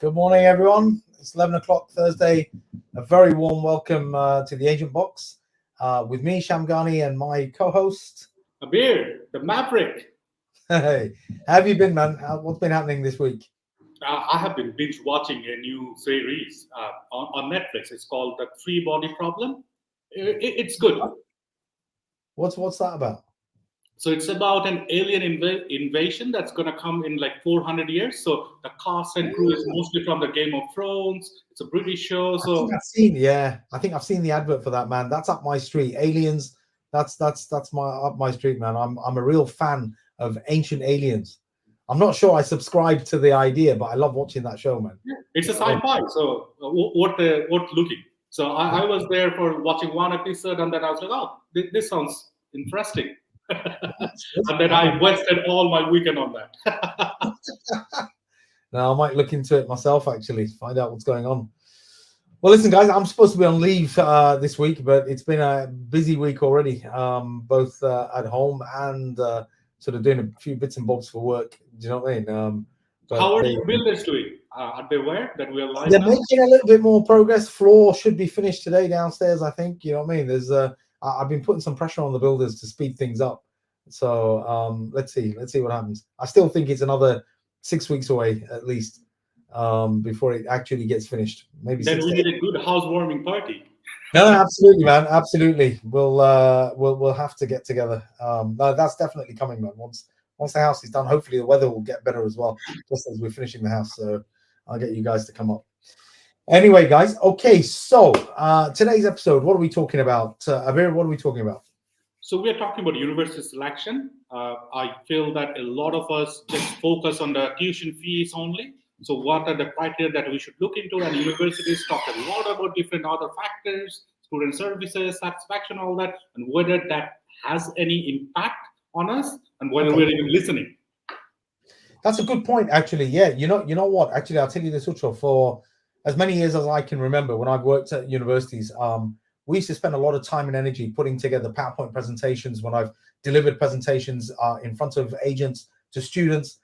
Good morning, everyone. It's 11 o'clock Thursday. A very warm welcome to the Agent Box with me, Shamgani, and my co-host. Abir, the Maverick. Hey, how have you been, man? What's been happening this week? I have been binge watching a new series on Netflix. It's called The Three Body Problem. It's good. What's that about? So it's about an alien invasion that's going to come in like 400 years. So the cast and crew is mostly from the Game of Thrones. It's a British show. So I think I've seen the advert for that, man. That's up my street. Aliens. That's up my street, man. I'm a real fan of Ancient Aliens. I'm not sure I subscribe to the idea, but I love watching that show, man. It's a sci-fi. So what looking? So I was there for watching one episode, and then I was like, oh, this sounds interesting. And then I wasted all my weekend on that. Now I might look into it myself, actually, find out what's going on. Well, listen, guys, I'm supposed to be on leave this week, but it's been a busy week already, both at home and sort of doing a few bits and bobs for work. Do you know what I mean? How are your builders doing? Are they aware that we are live They're now? making a little bit more progress. Floor should be finished today downstairs, I think. You know what I mean? There's I've been putting some pressure on the builders to speed things up. So let's see what happens. I still think it's another 6 weeks away at least before it actually gets finished. Maybe Then 6 we days. need a good housewarming party. No, absolutely, man. Absolutely. We'll have to get together. No, that's definitely coming, man. Once the house is done, hopefully the weather will get better as well, just as we're finishing the house. So I'll get you guys to come up. Anyway, guys. Okay, so today's episode, what are we talking about? Abir, what are we talking about? So we are talking about university selection. I feel that a lot of us just focus on the tuition fees only. So what are the criteria that we should look into? And universities talk a lot about different other factors, student services, satisfaction, all that, and whether that has any impact on us and whether we're even listening. That's a good point, actually. Yeah, you know what? Actually, I'll tell you this, Ucho, for as many years as I can remember, when I've worked at universities, we used to spend a lot of time and energy putting together PowerPoint presentations. When I've delivered presentations in front of agents to students,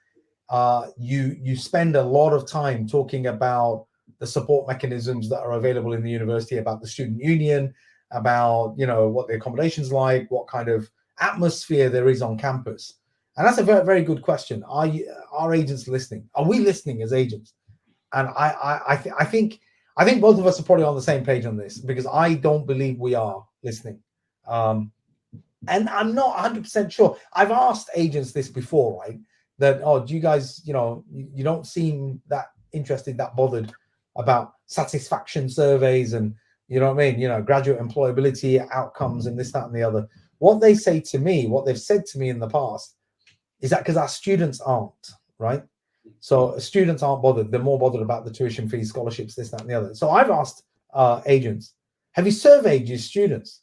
you spend a lot of time talking about the support mechanisms that are available in the university, about the student union, about what the accommodation's like, what kind of atmosphere there is on campus. And that's a very, very good question. Are agents listening? Are we listening as agents? And I think both of us are probably on the same page on this, because I don't believe we are listening. And I'm not 100% sure. I've asked agents this before, right? That, do you guys, you don't seem that interested, that bothered about satisfaction surveys and, you know what I mean? Graduate employability outcomes and this, that, and the other. What they say to me, what they've said to me in the past, is that because our students aren't, right? So students aren't bothered. They're more bothered about the tuition fees, scholarships, this, that, and the other. So I've asked agents, have you surveyed your students?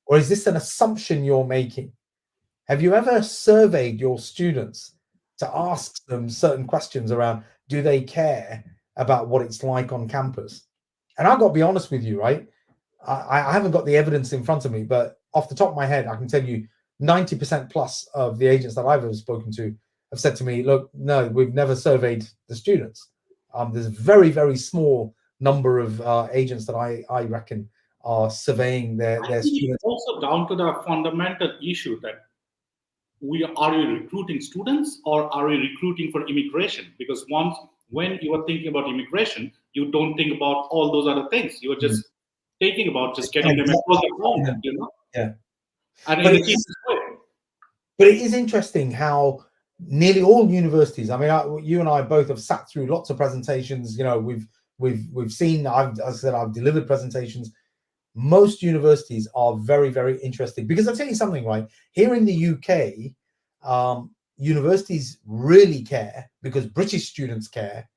Or is this an assumption you're making? Have you ever surveyed your students to ask them certain questions around, do they care about what it's like on campus? And I've got to be honest with you, right? I haven't got the evidence in front of me, but off the top of my head, I can tell you 90% plus of the agents that I've ever spoken to have said to me, look, no, we've never surveyed the students. There's a very, very small number of agents that I reckon are surveying their students. It's also down to the fundamental issue that are we recruiting students or are we recruiting for immigration? Because when you are thinking about immigration, you don't think about all those other things. You are just thinking about just getting them across the phone, Yeah. And but it is interesting how nearly all universities, I mean, you and I both have sat through lots of presentations. We've seen, as I said, I've delivered presentations. Most universities are very, very interested, because I'll tell you something, right? Here in the UK, universities really care, because British students care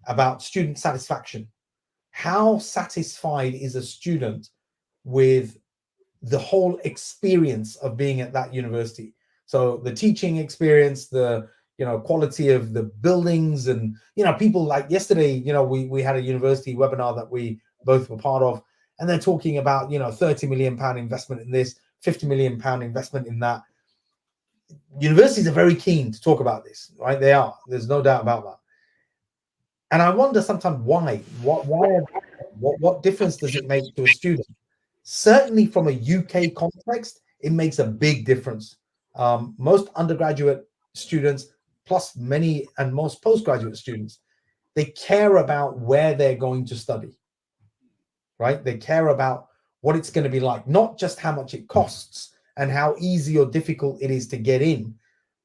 about student satisfaction. How satisfied is a student with the whole experience of being at that university? So the teaching experience, the quality of the buildings, and people like yesterday, we had a university webinar that we both were part of, and they're talking about 30 million pound investment in this, 50 million pound investment in that. Universities are very keen to talk about this, right? They are. There's no doubt about that. And I wonder sometimes why. What difference does it make to a student? Certainly, from a UK context, it makes a big difference. Most undergraduate students, plus many and most postgraduate students, they care about where they're going to study, right? They care about what it's going to be like, not just how much it costs and how easy or difficult it is to get in,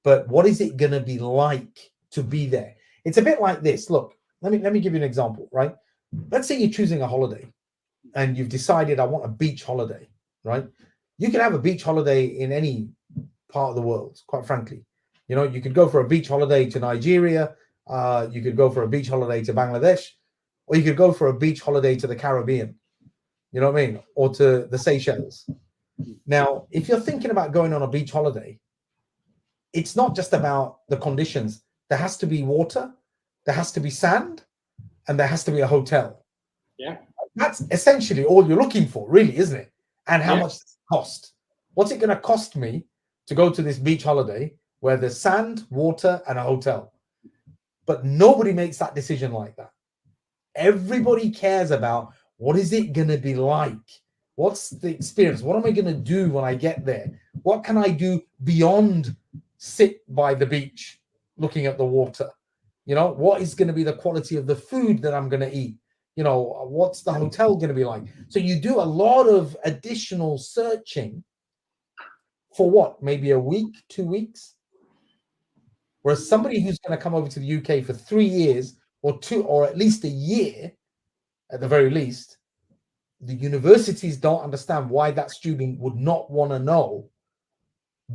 but what is it going to be like to be there? It's a bit like this. Look, let me give you an example, right? Let's say you're choosing a holiday and you've decided I want a beach holiday, right? You can have a beach holiday in any part of the world, quite frankly. You know, you could go for a beach holiday to Nigeria, you could go for a beach holiday to Bangladesh, or you could go for a beach holiday to the Caribbean, you know what I mean, or to the Seychelles. Now, if you're thinking about going on a beach holiday, it's not just about the conditions. There has to be water, there has to be sand, and there has to be a hotel. Yeah. That's essentially all you're looking for, really, isn't it? And how much does it cost? What's it going to cost me to go to this beach holiday where there's sand, water, and a hotel? But nobody makes that decision like that. Everybody cares about what is it going to be like? What's the experience? What am I going to do when I get there? What can I do beyond sit by the beach looking at the water? You know, what is going to be the quality of the food that I'm going to eat? You know, what's the hotel going to be like? So you do a lot of additional searching for what? Maybe a week, 2 weeks? Whereas somebody who's going to come over to the UK for 3 years or two, or at least a year, at the very least, the universities don't understand why that student would not want to know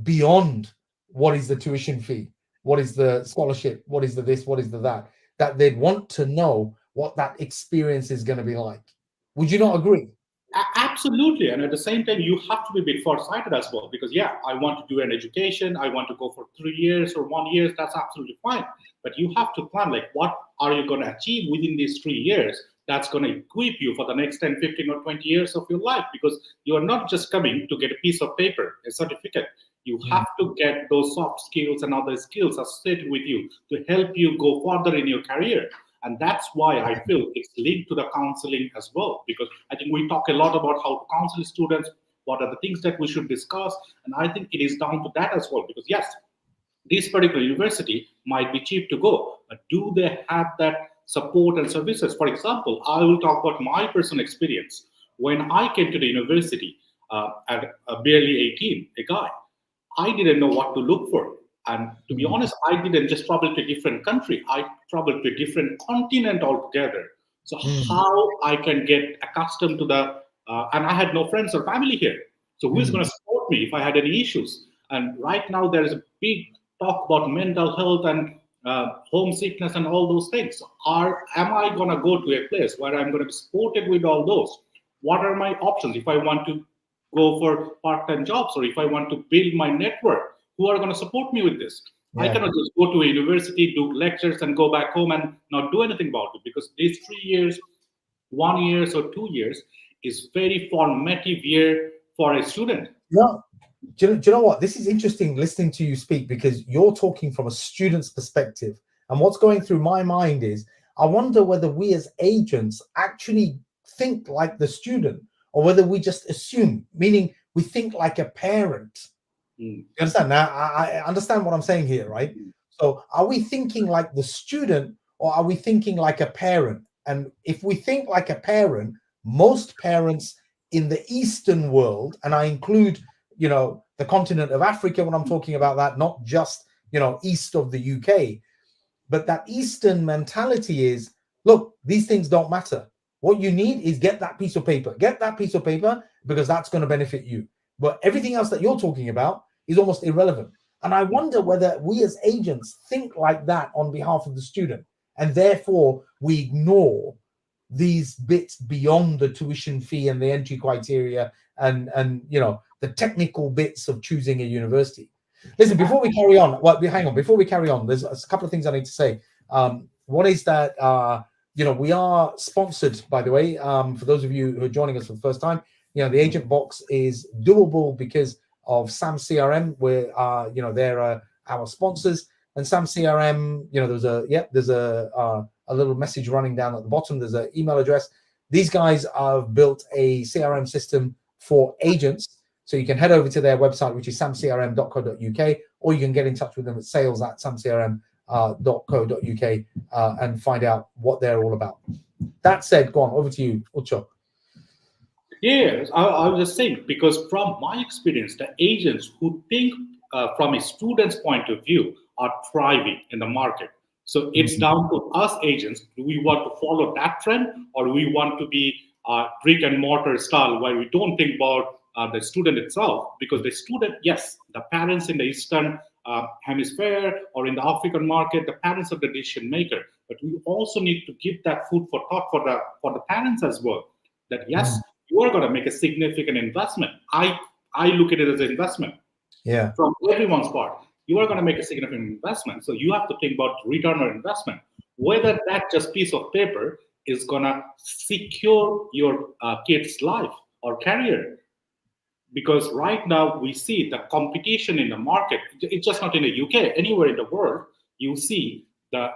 beyond what is the tuition fee, what is the scholarship, what is the this, what is the that they'd want to know what that experience is going to be like. Would you not agree? Absolutely. And at the same time, you have to be a bit foresighted as well, because yeah, I want to do an education, I want to go for 3 years or 1 year, that's absolutely fine. But you have to plan, like, what are you going to achieve within these 3 years that's going to equip you for the next 10, 15 or 20 years of your life? Because you are not just coming to get a piece of paper, a certificate. You have to get those soft skills and other skills associated with you to help you go further in your career. And that's why I feel it's linked to the counseling as well, because I think we talk a lot about how to counsel students, what are the things that we should discuss. And I think it is down to that as well, because yes, this particular university might be cheap to go, but do they have that support and services? For example, I will talk about my personal experience. When I came to the university at barely 18, a guy, I didn't know what to look for. And to be honest, I didn't just travel to a different country. I traveled to a different continent altogether. So how I can get accustomed to the, and I had no friends or family here. So who is going to support me if I had any issues? And right now there is a big talk about mental health and homesickness and all those things. Am I going to go to a place where I'm going to be supported with all those? What are my options if I want to go for part-time jobs, or if I want to build my network? Who are going to support me with this? Yeah. I cannot just go to a university, do lectures, and go back home and not do anything about it, because these 3 years, 1 year or 2 years is very formative year for a student. No, do you know what? This is interesting listening to you speak, because you're talking from a student's perspective. And what's going through my mind is, I wonder whether we as agents actually think like the student, or whether we just assume, meaning we think like a parent. You understand? Now, I understand what I'm saying here, right? So are we thinking like the student, or are we thinking like a parent? And if we think like a parent, most parents in the Eastern world, and I include, you know, the continent of Africa when I'm talking about that, not just, you know, east of the UK, but that Eastern mentality is, look, these things don't matter. What you need is get that piece of paper. Get that piece of paper, because that's going to benefit you. But everything else that you're talking about is almost irrelevant. And I wonder whether we as agents think like that on behalf of the student, and therefore we ignore these bits beyond the tuition fee and the entry criteria and you know, the technical bits of choosing a university. Listen, before we carry on, hang on, before we carry on, there's a couple of things I need to say. One is that you know, we are sponsored, by the way, for those of you who are joining us for the first time. You know, the Agent Box is doable because of SAM CRM, where you know, they're our sponsors. And Sam CRM, there's a little message running down at the bottom. There's an email address. These guys have built a CRM system for agents. So you can head over to their website, which is samcrm.co.uk, or you can get in touch with them at sales@samcrm.co.uk and find out what they're all about. That said, go on, over to you, Ucho. Yes, I was just saying, because from my experience, the agents who think from a student's point of view are thriving in the market. So it's down to us agents. Do we want to follow that trend, or do we want to be brick and mortar style where we don't think about the student itself? Because the student, yes, the parents in the Eastern hemisphere or in the African market, the parents are the decision maker. But we also need to give that food for thought for the parents as well. That yes, you are going to make a significant investment. I look at it as an investment. Yeah. From everyone's part, you are going to make a significant investment. So you have to think about return on investment. Whether that just piece of paper is going to secure your kid's life or career. Because right now we see the competition in the market. It's just not in the UK. Anywhere in the world, you see the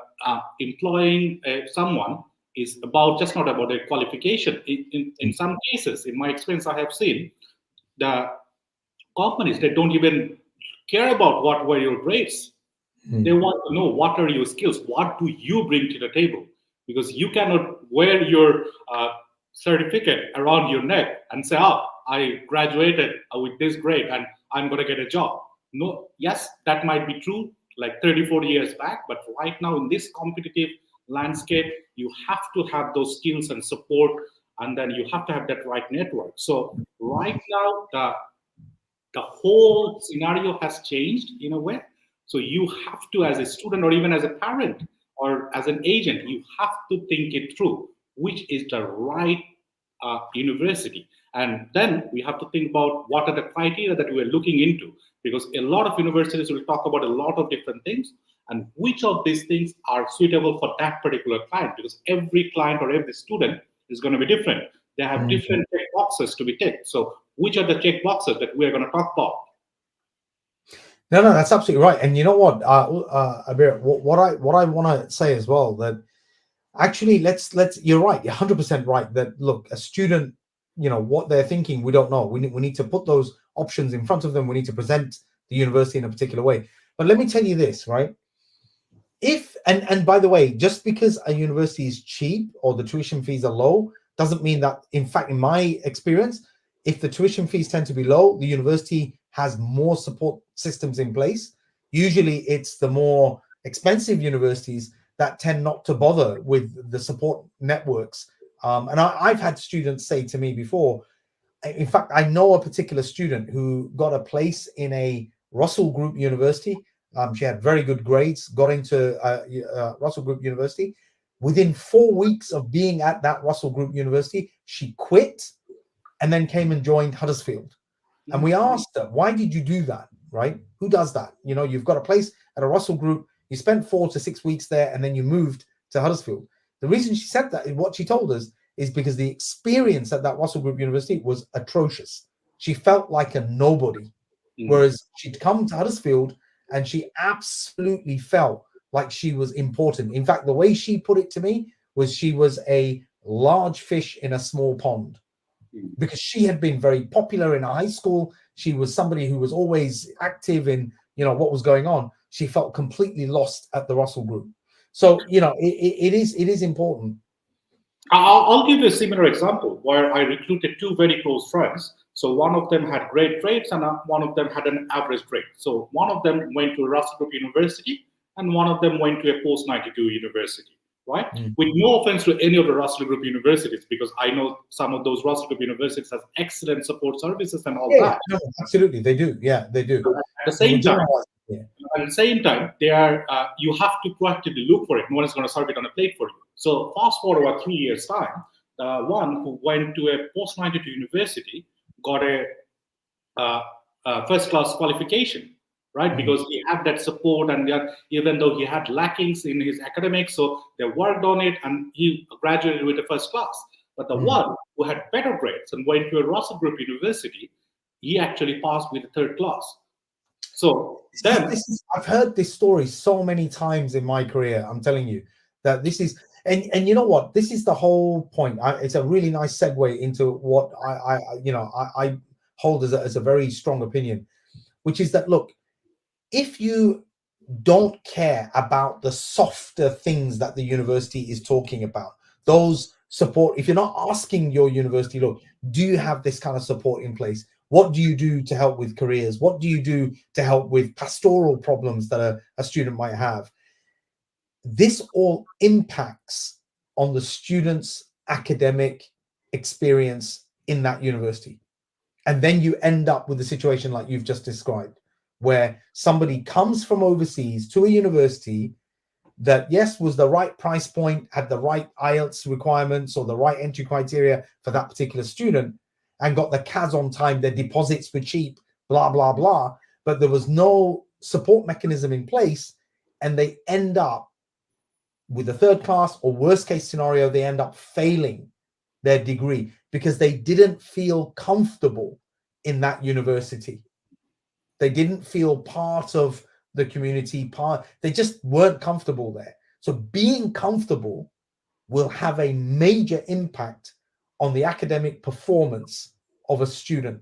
employing someone is just not about their qualification. In some cases, in my experience, I have seen the companies, they don't even care about what were your grades. They want to know what are your skills, what do you bring to the table, because you cannot wear your certificate around your neck and say, "Oh, I graduated with this grade and I'm going to get a job." No, yes, that might be true like 30, 40 years back, but right now in this competitive landscape, you have to have those skills and support, and then you have to have that right network. So right now, the whole scenario has changed in a way. So you have to, as a student or even as a parent or as an agent, you have to think it through, which is the right university. And then we have to think about what are the criteria that we're looking into, because a lot of universities will talk about a lot of different things, and which of these things are suitable for that particular client, because every client or every student is going to be different. They have different check boxes to be ticked. So which are the check boxes that we're going to talk about? No, that's absolutely right. And you know what, Abir, what I want to say as well, that actually you're right, you're 100% right, that look, a student, what they're thinking, we don't know. We need to put those options in front of them. We need to present the university in a particular way. But let me tell you this, right? If and by the way, just because a university is cheap or the tuition fees are low doesn't mean that, in fact, in my experience, if the tuition fees tend to be low, the university has more support systems in place. Usually it's the more expensive universities that tend not to bother with the support networks. And I've had students say to me before, in fact, I know a particular student who got a place in a Russell Group University. She had very good grades, got into Russell Group University. Within 4 weeks of being at that Russell Group University, she quit and then came and joined Huddersfield. And we asked her, why did you do that, right? Who does that? You've got a place at a Russell Group, you spent 4 to 6 weeks there, and then you moved to Huddersfield. The reason she said that, what she told us, is because the experience at that Russell Group University was atrocious. She felt like a nobody, whereas she'd come to Huddersfield and she absolutely felt like she was important. In fact, the way she put it to me was she was a large fish in a small pond, because she had been very popular in high school. She was somebody who was always active in, what was going on. She felt completely lost at the Russell Group. So, it is important. I'll give you a similar example where I recruited 2 very close friends. So one of them had great grades and one of them had an average grade. So one of them went to Russell Group University and one of them went to a post-92 university, right? With no offense to any of the Russell Group universities, because I know some of those Russell Group universities have excellent support services and all that. No, absolutely, they do. Yeah, they do. At the same time, they are you have to proactively look for it. No one is going to serve it on a plate for you. So fast forward about 3 years' time, the one who went to a post-92 university got a first-class qualification, right? Because he had that support, and even though he had lackings in his academics, so they worked on it, and he graduated with a first class. But the one who had better grades and went to a Russell Group University, he actually passed with a third class. So then, I've heard this story so many times in my career. I'm telling you that this is, and you know what? This is the whole point. It's a really nice segue into what I hold as a very strong opinion, which is that, look, if you don't care about the softer things that the university is talking about, those support, if you're not asking your university, look, do you have this kind of support in place? What do you do to help with careers? What do you do to help with pastoral problems that a student might have? This all impacts on the student's academic experience in that university. And then you end up with a situation like you've just described, where somebody comes from overseas to a university that, yes, was the right price point, had the right IELTS requirements or the right entry criteria for that particular student, and got the CAS on time, their deposits were cheap, blah, blah, blah. But there was no support mechanism in place, and they end up with a third class, or worst case scenario, they end up failing their degree because they didn't feel comfortable in that university. They didn't feel part of the community, they just weren't comfortable there. So being comfortable will have a major impact on the academic performance of a student.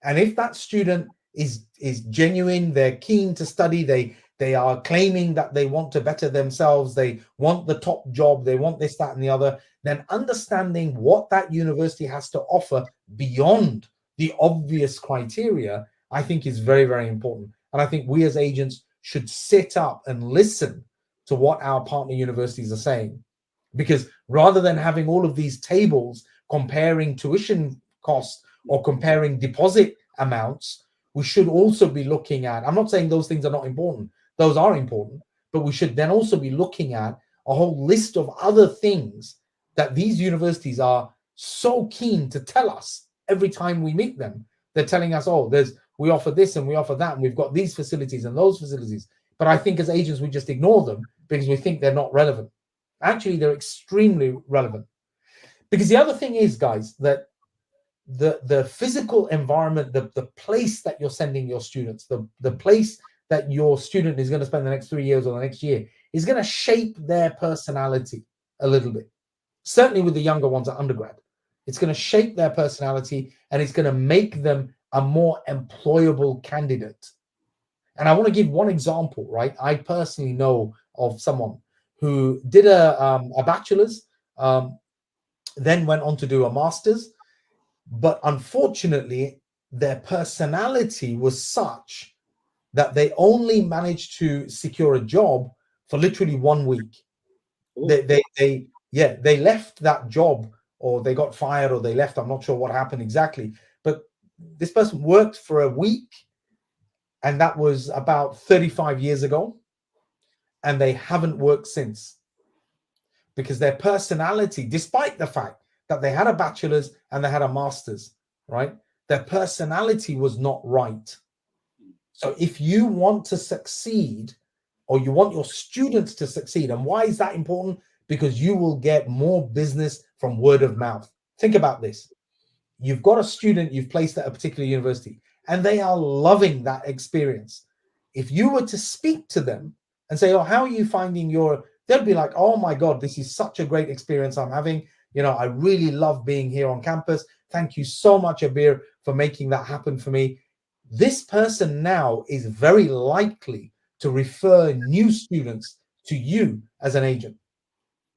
And if that student is genuine, they're keen to study, they are claiming that they want to better themselves, they want the top job, they want this, that, and the other, then understanding what that university has to offer beyond the obvious criteria, I think is very, very important. And I think we as agents should sit up and listen to what our partner universities are saying. Because rather than having all of these tables comparing tuition costs or comparing deposit amounts, we should also be looking at, I'm not saying those things are not important, those are important, but we should then also be looking at a whole list of other things that these universities are so keen to tell us every time we meet them. They're telling us, oh, we offer this and we offer that, and we've got these facilities and those facilities. But I think as agents, we just ignore them because we think they're not relevant. Actually, they're extremely relevant. Because the other thing is, guys, that the physical environment, the place that you're sending your students, the place that your student is going to spend the next 3 years or the next year is going to shape their personality a little bit. Certainly with the younger ones at undergrad, it's going to shape their personality and it's going to make them a more employable candidate. And I want to give one example, right? I personally know of someone who did a bachelor's, then went on to do a master's, but unfortunately, their personality was such that they only managed to secure a job for literally 1 week. They left that job, or they got fired, or they left. I'm not sure what happened exactly, but this person worked for a week, and that was about 35 years ago, and they haven't worked since because their personality, despite the fact that they had a bachelor's and they had a master's, right? Their personality was not right. So if you want to succeed, or you want your students to succeed, and why is that important? Because you will get more business from word of mouth. Think about this. You've got a student you've placed at a particular university, and they are loving that experience. If you were to speak to them and say, oh, how are you finding they'll be like, oh my God, this is such a great experience I'm having. You know, I really love being here on campus. Thank you so much, Abir, for making that happen for me. This person now is very likely to refer new students to you as an agent.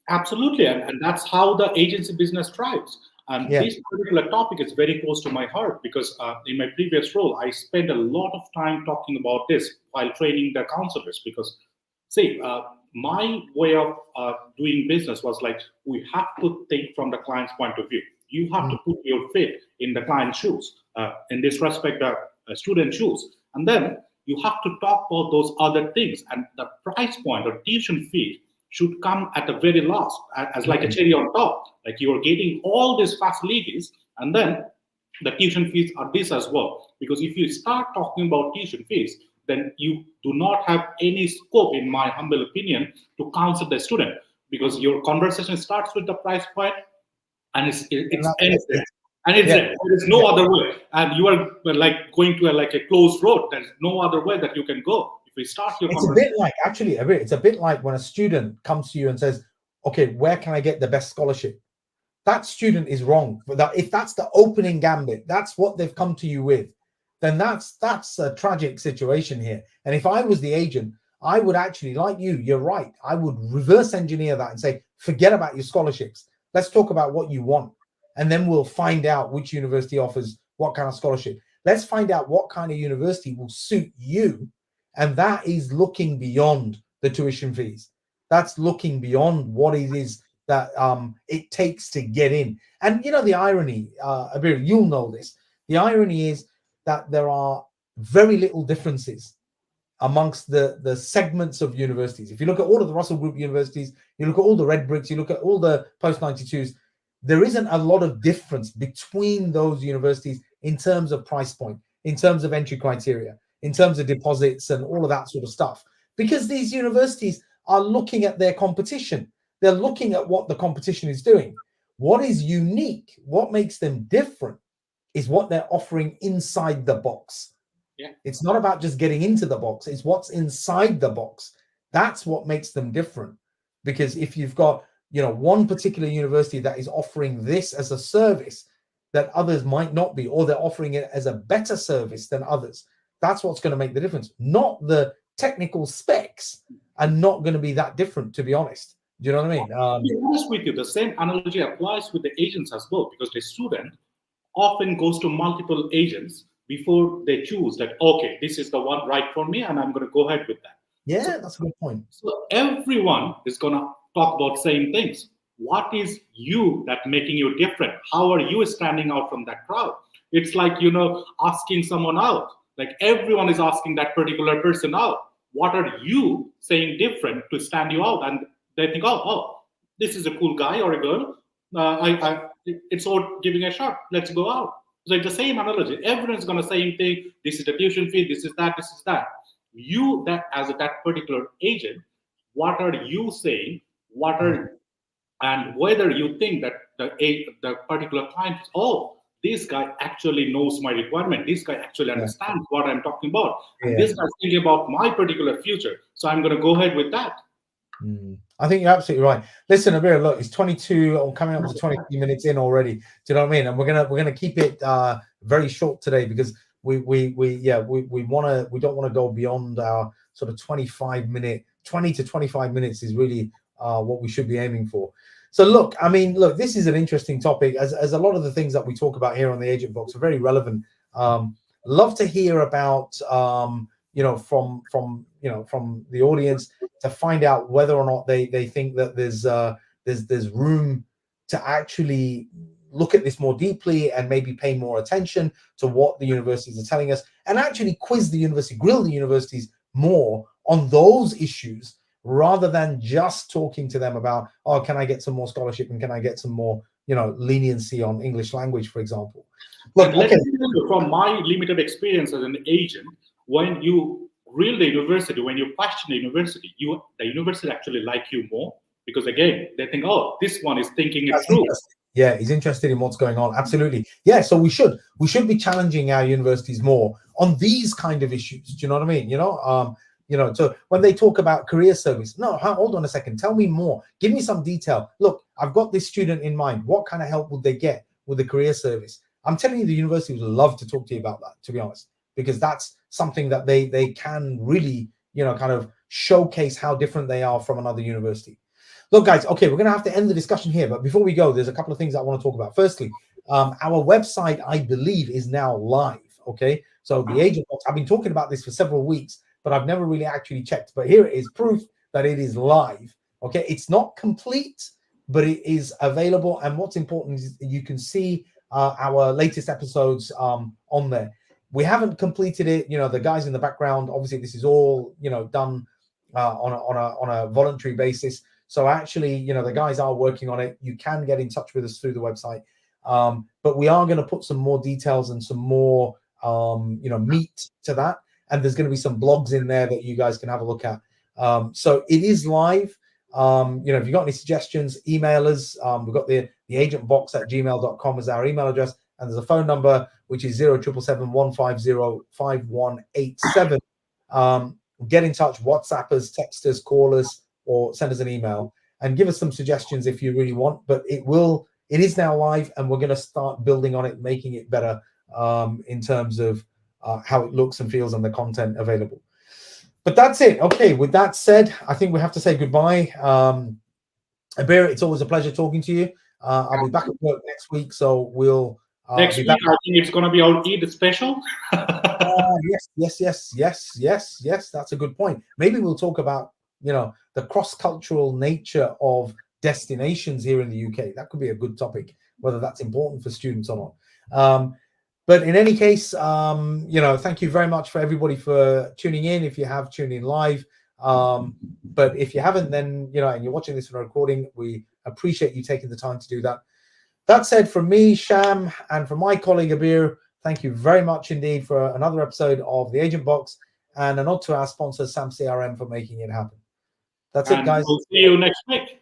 Absolutely. And that's how the agency business thrives. And this particular topic is very close to my heart because in my previous role, I spent a lot of time talking about this while training the counselors. Because, see, my way of doing business was like, we have to think from the client's point of view. You have to put your feet in the client's shoes. In this respect, the student shoes. And then you have to talk about those other things. And the price point or tuition fee should come at the very last, as like a cherry on top. Like you are getting all these facilities, and then the tuition fees are this as well. Because if you start talking about tuition fees, then you do not have any scope, in my humble opinion, to counsel the student, because your conversation starts with the price point and it's ended. And there is no other way. And you are like going to a closed road. There's no other way that you can go. If we start your it's a bit like, actually, it's a bit like when a student comes to you and says, okay, where can I get the best scholarship? That student is wrong. But if that's the opening gambit, that's what they've come to you with, then that's a tragic situation here. And if I was the agent, I would actually, like you're right, I would reverse engineer that and say, forget about your scholarships. Let's talk about what you want. And then we'll find out which university offers what kind of scholarship. Let's find out what kind of university will suit you. And that is looking beyond the tuition fees. That's looking beyond what it is that it takes to get in. And the irony, Abir, you'll know this. The irony is that there are very little differences amongst the segments of universities. If you look at all of the Russell Group universities, you look at all the Red Bricks, you look at all the post-92s, there isn't a lot of difference between those universities in terms of price point, in terms of entry criteria, in terms of deposits and all of that sort of stuff. Because these universities are looking at their competition. They're looking at what the competition is doing. What is unique, what makes them different, is what they're offering inside the box. Yeah. It's not about just getting into the box. It's what's inside the box. That's what makes them different. Because if you've got, one particular university that is offering this as a service that others might not be, or they're offering it as a better service than others, that's what's going to make the difference. Not the technical specs are not going to be that different, to be honest. Do you know what I mean? To be honest with you, the same analogy applies with the agents as well, because the student often goes to multiple agents before they choose that, okay, this is the one right for me, and I'm going to go ahead with that. Yeah, that's a good point. So everyone is going to talk about same things. What is you that making you different? How are you standing out from that crowd? It's like, asking someone out. Like everyone is asking that particular person out. What are you saying different to stand you out? And they think, oh, this is a cool guy or a girl. It's all giving a shot. Let's go out. So it's the same analogy. Everyone's going to say same thing. This is the tuition fee. This is that. This is that. You, that as that particular agent, what are you saying? And whether you think that the particular client is, this guy actually knows my requirement. This guy actually understands what I'm talking about. And this guy's thinking about my particular future. So I'm going to go ahead with that. I think you're absolutely right. Listen, Abir, look, it's 22 or coming up to 23 minutes in already. Do you know what I mean? And we're gonna keep it very short today because we don't want to go beyond our sort of 20 to 25 minutes is really what we should be aiming for. So look, this is an interesting topic, as a lot of the things that we talk about here on the Agent Box are very relevant. Love to hear about from the audience to find out whether or not they think that there's room to actually look at this more deeply and maybe pay more attention to what the universities are telling us, and actually grill the universities more on those issues, rather than just talking to them about, can I get some more scholarship and can I get some more, leniency on English language, for example. Look, from my limited experience as an agent, when you grill the university, when you question the university actually like you more, because again, they think, this one is thinking it through. Yeah, he's interested in what's going on. Absolutely. Yeah, so we should be challenging our universities more on these kind of issues. Do you know what I mean? So when they talk about career service, no, hold on a second. Tell me more. Give me some detail. Look, I've got this student in mind. What kind of help would they get with the career service? I'm telling you, the university would love to talk to you about that, to be honest, because that's something that they can really, kind of showcase how different they are from another university. Look, guys, okay, we're going to have to end the discussion here. But before we go, there's a couple of things I want to talk about. Firstly, our website, I believe, is now live. Okay, so the Agent Box, I've been talking about this for several weeks, but I've never really actually checked. But here it is, proof that it is live. Okay, it's not complete, but it is available. And what's important is you can see our latest episodes on there. We haven't completed it. The guys in the background, obviously, this is all done on a voluntary basis. So actually, the guys are working on it. You can get in touch with us through the website, but we are going to put some more details and some more meat to that. And there's going to be some blogs in there that you guys can have a look at. So it is live. If you've got any suggestions, email us. We've got the agentbox@gmail.com as our email address. and there's a phone number which is 0777-150-5187. Get in touch, WhatsApp us, text us, call us, or send us an email and give us some suggestions if you really want. But it is now live, and we're going to start building on it, making it better in terms of how it looks and feels and the content available. But that's it. Okay, with that said, I think we have to say goodbye. Abir, it's always a pleasure talking to you. I'll be back at work next week, so we'll next week. I think it's going to be our Eid special. Yes. That's a good point. Maybe we'll talk about the cross-cultural nature of destinations here in the UK. That could be a good topic, whether that's important for students or not. But in any case, thank you very much for everybody for tuning in. If you have tuned in live, but if you haven't, then and you're watching this on a recording, we appreciate you taking the time to do that. That said, from me, Sham, and from my colleague Abir, thank you very much indeed for another episode of the Agent Box, and a nod to our sponsor, Sam CRM, for making it happen. That's it, guys. We'll see you next week.